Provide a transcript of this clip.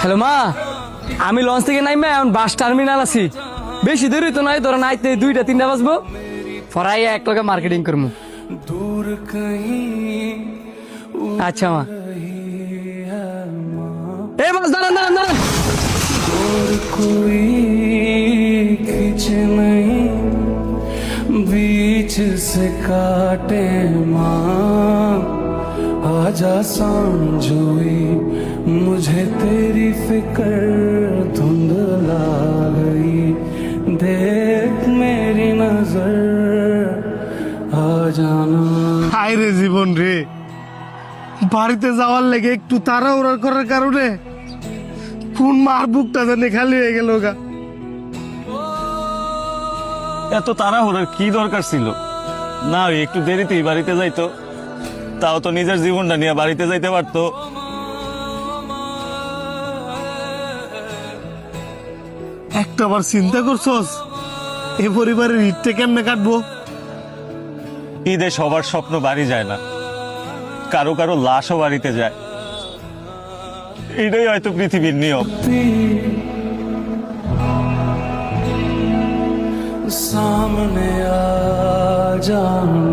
Hello মা, আমি launch থেকে নাইমা এখন বাস টার্মিনাল আছি। বেশি দেরি তো নাই, ধরেন আইতে 2টা-3টা বাজবো। পরাই এক লগে মার্কেটিং করবো। আচ্ছা মা। এ বস, দাঁড়ান দাঁড়ান দাঁড়ান। बीच से काटे माँ आजा समझोई मुझे तेरी फिक्र धुंधला गई देख मेरी नजर आ जाना। হায় রে জীবন রে, বাড়িতে যাওয়ার লেগে একটু তাড়াহুড়া করার কারণে কোন মার বুকটা জানে খালি হয়ে গেল গা। এত তাড়াহুড়ার কি দরকার ছিল? না একটু দেরিতেই বাড়িতে যাইতো, তাও তো নিজের জীবনটা নিয়ে বাড়িতে যাইতে পারতো। একটা বার চিন্তা করছস এ পরিবারের ঈদটা কেমনে কাটবো? ঈদে সবার স্বপ্ন বাড়ি যায় না, কারো কারো লাশও বাড়িতে যায়। এটাই হয়তো পৃথিবীর নিয়ম। सामने आ जाना।